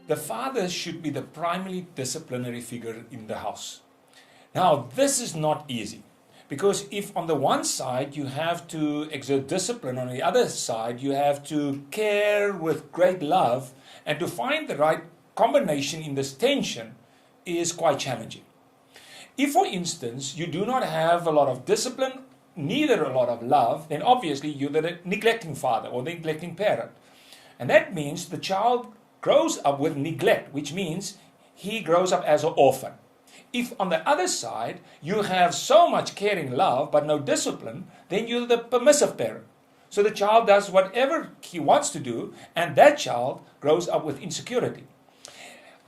the father should be the primary disciplinary figure in the house. Now, this is not easy, because if on the one side you have to exert discipline, on the other side you have to care with great love, and to find the right combination in this tension is quite challenging. If, for instance, you do not have a lot of discipline, neither a lot of love, then obviously you're the neglecting father or the neglecting parent. And that means the child grows up with neglect, which means he grows up as an orphan. If on the other side you have so much caring love but no discipline, then you're the permissive parent. So the child does whatever he wants to do, and that child grows up with insecurity.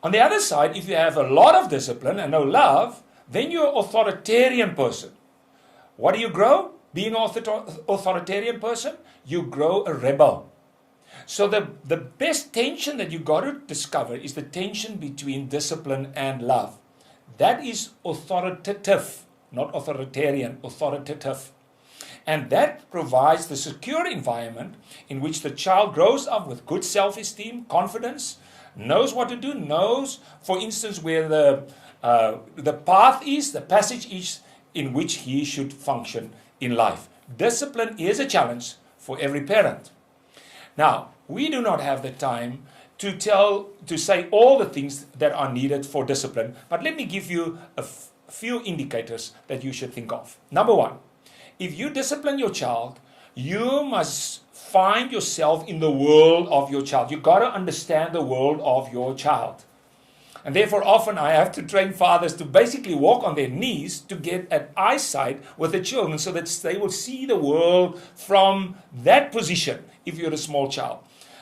On the other side, if you have a lot of discipline and no love, then you're an authoritarian person. What do you grow? Being an authoritarian person, you grow a rebel. So the best tension that you got to discover is the tension between discipline and love. That is authoritative, not authoritarian, authoritative. And that provides the secure environment in which the child grows up with good self-esteem, confidence, knows what to do, knows, for instance, where the path is, the passage is in which he should function in life. Discipline is a challenge for every parent. Now, we do not have the time to say all the things that are needed for discipline, but let me give you a few indicators that you should think of. Number one, if you discipline your child, you must find yourself in the world of your child. You've got to understand the world of your child. And therefore, often I have to train fathers to basically walk on their knees to get an eyesight with the children so that they will see the world from that position if you're a small child.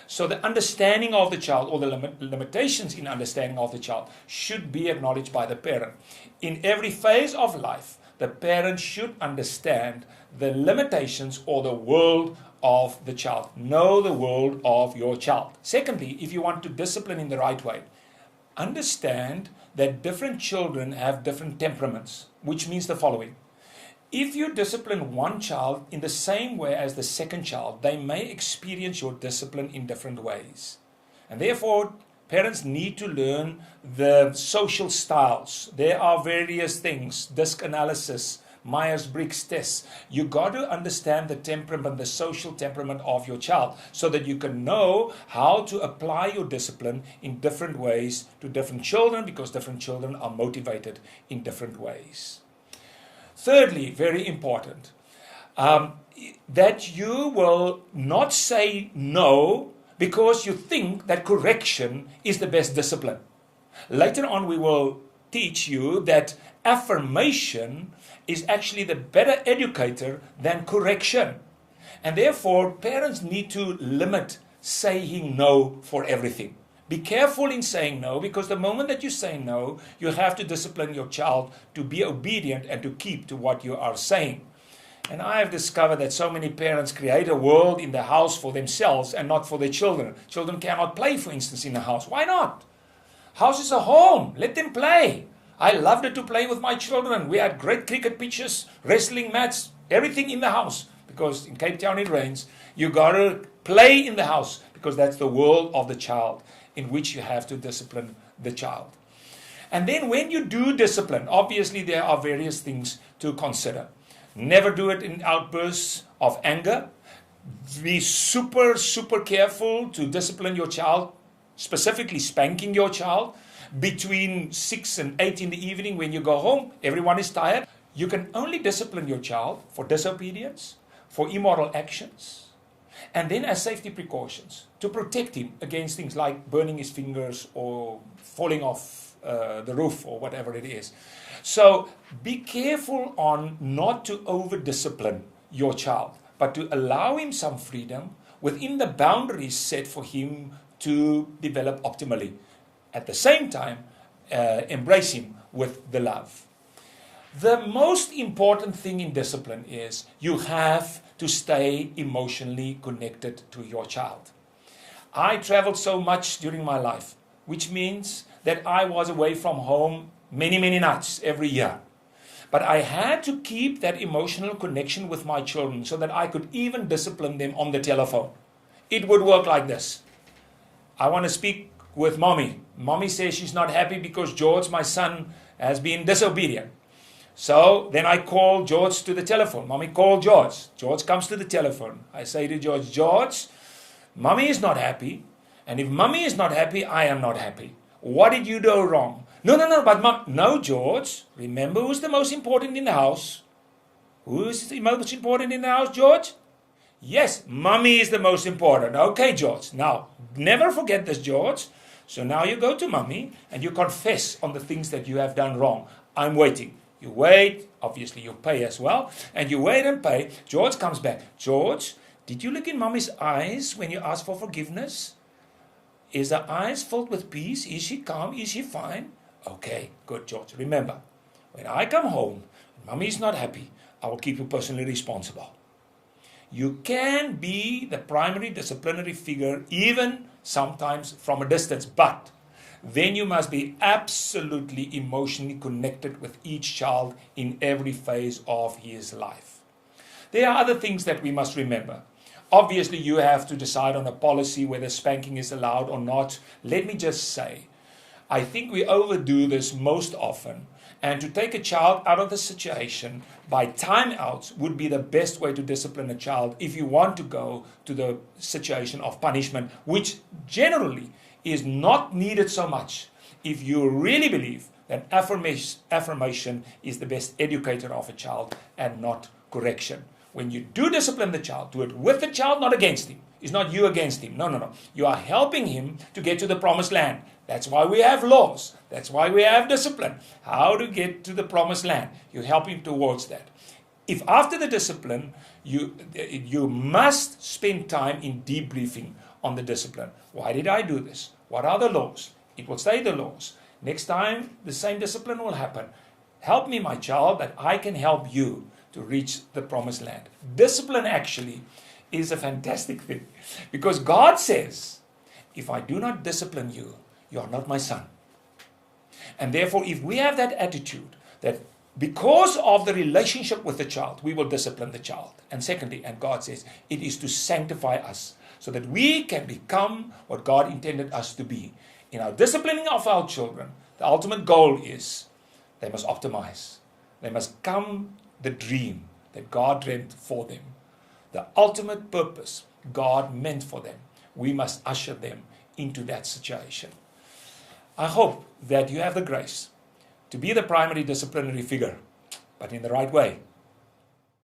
So the understanding of the child, or the limitations in understanding of the child, should be acknowledged by the parent. In every phase of life, the parent should understand the limitations or the world of the child. Know the world of your child. Secondly, if you want to discipline in the right way, understand that different children have different temperaments, which means the following. If you discipline one child in the same way as the second child, they may experience your discipline in different ways. And therefore, parents need to learn the social styles. There are various things, DISC analysis, Myers-Briggs tests. You got to understand the temperament, the social temperament of your child, so that you can know how to apply your discipline in different ways to different children, because different children are motivated in different ways. Thirdly, very important, that you will not say no because you think that correction is the best discipline. Later on, we will teach you that affirmation is actually the better educator than correction. And therefore, parents need to limit saying no for everything. Be careful in saying no, because the moment that you say no, you have to discipline your child to be obedient and to keep to what you are saying. And I have discovered that so many parents create a world in the house for themselves and not for their children. Children cannot play, for instance, in the house. Why not? House is a home. Let them play. I loved it to play with my children. We had great cricket pitches, wrestling mats, everything in the house. Because in Cape Town it rains. You got to play in the house, because that's the world of the child in which you have to discipline the child. And then when you do discipline, obviously there are various things to consider. Never do it in outbursts of anger. Be super careful to discipline your child, specifically spanking your child, between 6 and 8 in the evening when you go home. Everyone is tired. You can only discipline your child for disobedience, for immoral actions, and then as safety precautions to protect him against things like burning his fingers or falling off the roof or whatever it is. So be careful on not to over-discipline your child, but to allow him some freedom within the boundaries set for him to develop optimally. At the same time, embrace him with the love. The most important thing in discipline is you have to stay emotionally connected to your child. I traveled so much during my life, which means that I was away from home many nights every year. But I had to keep that emotional connection with my children so that I could even discipline them on the telephone. It would work like this. I want to speak with mommy. Mommy says she's not happy because George, my son, has been disobedient. So then I call George to the telephone. Mommy called George. George comes to the telephone. I say to George, George, mommy is not happy. And if mommy is not happy, I am not happy. What did you do wrong? No, but mom. No, George. Remember who's the most important in the house? Who is the most important in the house, George? Yes, mommy is the most important. Okay, George. Now, never forget this, George. So now you go to mommy and you confess on the things that you have done wrong. I'm waiting. You wait. Obviously, you pay as well. And you wait and pay. George comes back. George, did you look in mommy's eyes when you asked for forgiveness? Is her eyes filled with peace? Is she calm? Is she fine? Okay, good, George. Remember, when I come home and mommy is not happy, I will keep you personally responsible. You can be the primary disciplinary figure even sometimes from a distance, but then you must be absolutely emotionally connected with each child in every phase of his life. There are other things that we must remember. Obviously, you have to decide on a policy whether spanking is allowed or not. Let me just say, I think we overdo this most often. And to take a child out of the situation by timeouts would be the best way to discipline a child if you want to go to the situation of punishment, which generally is not needed so much if you really believe that affirmation is the best educator of a child and not correction. When you do discipline the child, do it with the child, not against him. It's not you against him. No. You are helping him to get to the promised land. That's why we have laws. That's why we have discipline. How to get to the promised land. You help him towards that. If after the discipline, you must spend time in debriefing on the discipline. Why did I do this? What are the laws? It will say the laws. Next time, the same discipline will happen. Help me, my child, that I can help you to reach the promised land. Discipline actually is a fantastic thing because God says, if I do not discipline you, you are not my son. And therefore, if we have that attitude that because of the relationship with the child, we will discipline the child. And secondly, and God says, it is to sanctify us so that we can become what God intended us to be. In our disciplining of our children, the ultimate goal is they must optimize. They must come the dream that God dreamt for them. The ultimate purpose God meant for them. We must usher them into that situation. I hope that you have the grace to be the primary disciplinary figure, but in the right way.